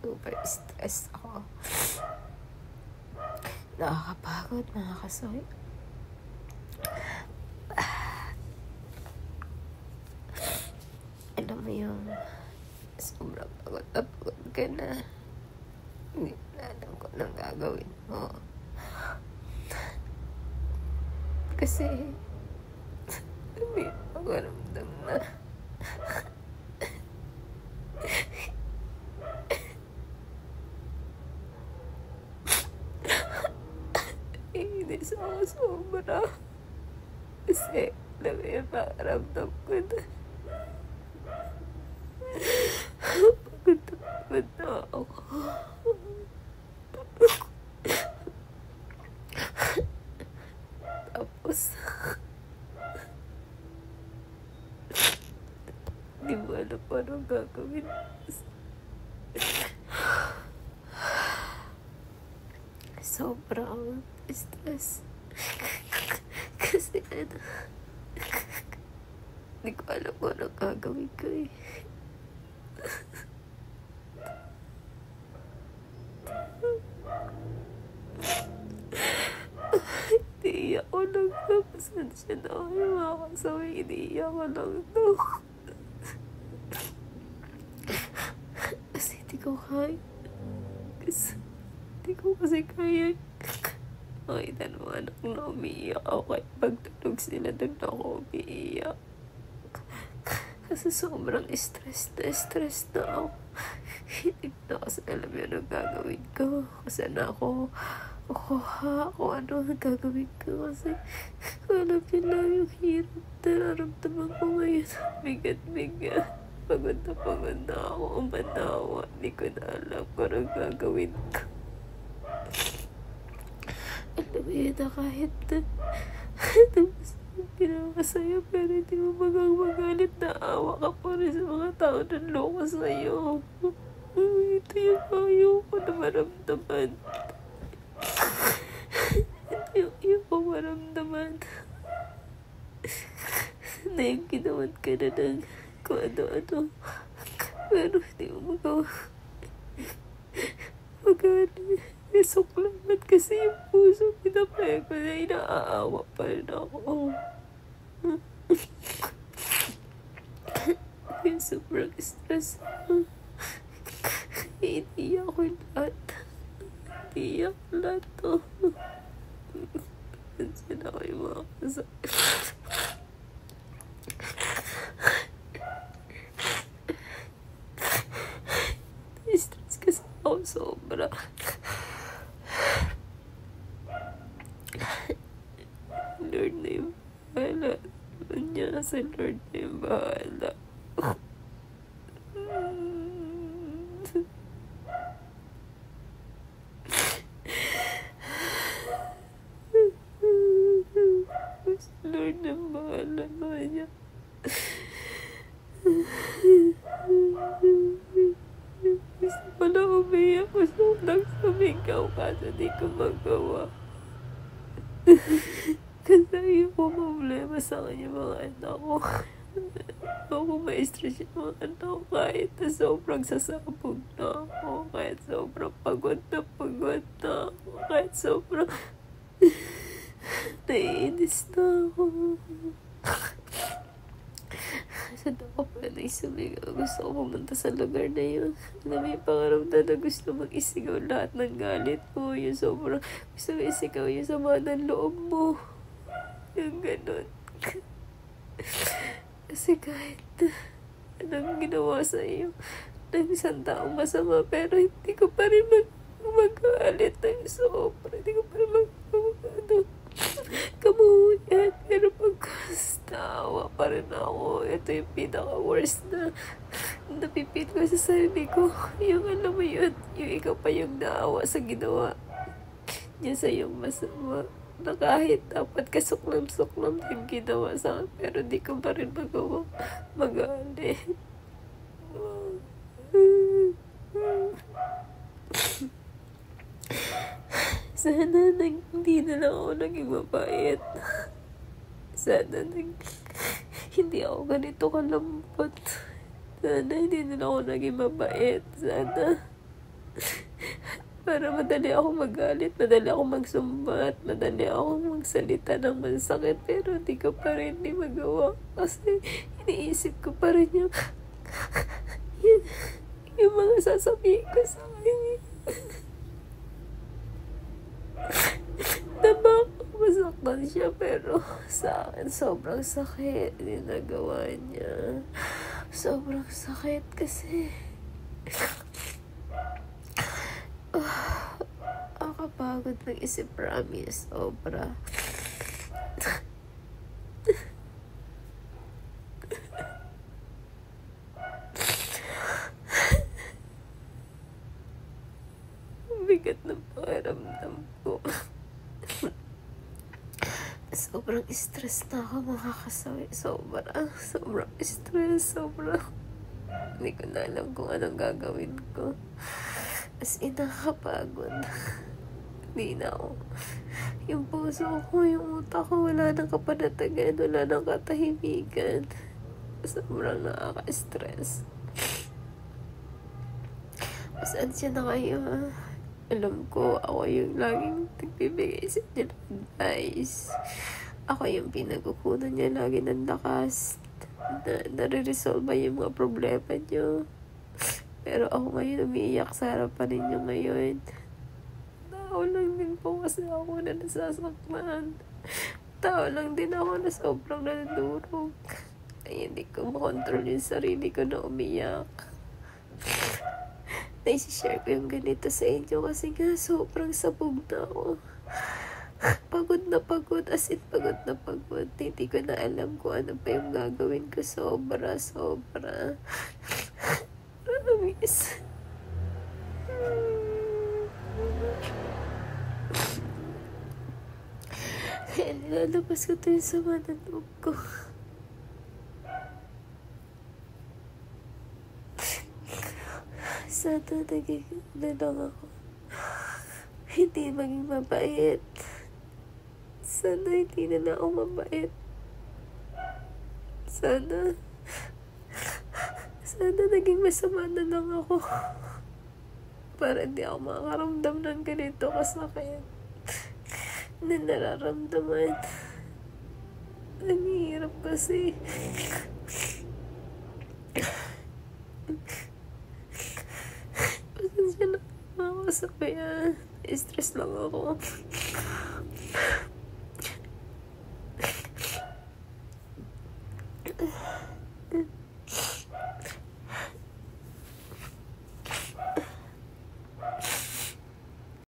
Super stress ako. Nakakapagod, nakakasakit. Alam mo yung sobrang pagod na pagod ka na. Hindi na alam ko nang gagawin mo. Kasi hindi ako ramdam na inis ako sobra. Kasi alam mo yung pakaramdam ko na pagod na ako. Tapos di mo alam pa anong gagawin. Sobrang stress. Kasi hindi ko alam kung anong gagawin ko eh. Iniiyak ko lang to. Pasensya na ako yung mga kasaway. Iniiyak ko lang to. Kasi hindi ko kaya. Hindi ko kasi kaya. Makita ng mga anak na umiiyak ako. Kahit pagtulog sila, doon ako umiiyak. Kasi sobrang stress na ako. Hindi na kasi alam yun ang gagawin ko. Kasi na ako kukuha kung ano ang gagawin ko. Kasi alam yun lang yung hirap na nararamdaman ko ngayon. Bigat. Pagod na ako. Umanawa. Hindi ko na alam kung ano ang gagawin ko. Alam mo yun na kahit ginawa sa'yo, pero hindi mo magalit na awa ka pa rin sa mga tao na loko sa'yo. Ito yung ayaw ko na maramdaman. Ayaw ko maramdaman na yung ginawan ka na ng kung ano-ano, pero hindi mo suklamat kasi yung puso pinapaya ko na inaawa pa rin ako. Yung sobrang stress. Iniiyak ko lahat. Iniiyak ko lahat to. Pansin ako yung mga kasakit. Stress kasi ako sobra. Lord na yung bahala. Sa Lord na yung bahala. Lord na bahala niya. Gusto ko na umiyak. Gusto ko lang sumigaw kasi di ko magawa. Kasi ayoko problema sa kanya mga anak ko. Ayoko ma-stress yung mga anak ko kahit na sobrang sasabog na ako. Kahit sobrang pagod na ako. Kahit sobrang naiinis na ako. Saan ako pwede sumigaw? Gusto ko pumunta sa lugar na yun. Alam mo yung pangaramdam na gusto mag-isigaw lahat ng galit mo. Yung sobrang gusto mo isigaw yung sama ng loob mo. Yung ganun. Kasi kahit anong ginawa sa iyo ng isang taong masama, pero hindi ko pa rin magalit ng sobra. Hindi ko pa rin kamuhuyan. Pero pagkastawa pa rin ako. Ito yung pinaka-worst na napipil ko sa sarili ko. Yung alam mo yun, yung ikaw pa yung naawa sa ginawa niya sa iyong masama. Na kahit dapat kasuklam-suklam yung ginawa sa akin, pero di ko pa rin magalit. Sana hindi na lang ako naging mabait. Sana hindi ako ganito kalambot. Sana hindi na lang ako naging mabait. Sana para madali ako magalit, madali ako magsumbat, madali ako magsalita ng masakit, pero di ko pa rin di magawa kasi iniisip ko pa rin yung mga sasabihin ko sa kanya. Diba, masaktan siya, pero sa akin sobrang sakit yung nagawa niya. Sobrang sakit kasi nakakapagod mag-isip, promise, sobra. Bigat ng pakiramdam ko. Sobrang stress na ako, mga kasawi. Sobrang stress, hindi ko na alam kung anong gagawin ko. As in, nakakapagod. Hindi na ako. Yung puso ko, yung utak ko, wala nang kapanatagan, wala nang katahimikan. Sobrang nakaka-stress. Saan siya na kayo, ha? Alam ko, ako yung laging nagbibigay sa inyo ng advice. Ako yung pinagkukunan niya lagi ng lakas na nare-resolve yung mga problema niyo. Pero ako ngayon umiiyak sa harapan ninyo ngayon. Tao lang din po kasi ako na nasasaktan. Tao lang din ako na sobrang nanudurog. Ay, hindi ko makontrol yung sarili ko na umiyak. Naisishare ko yung ganito sa inyo kasi nga sobrang sabog na ako. Pagod na pagod, as in pagod na pagod. Hindi ko na alam kung ano pa yung gagawin ko. Sobra. Promise. Kaya nilalabas ko ito yung sama ng loob ko. Sana naging na lang ako. Hindi maging mabait. Sana hindi na ako mabait. Sana naging masama na lang ako. Para hindi ako makaramdam ng ganito kasakit na nararamdaman. Ang hirap kasi. Pasensya na ako sa kaya. Stress lang ako.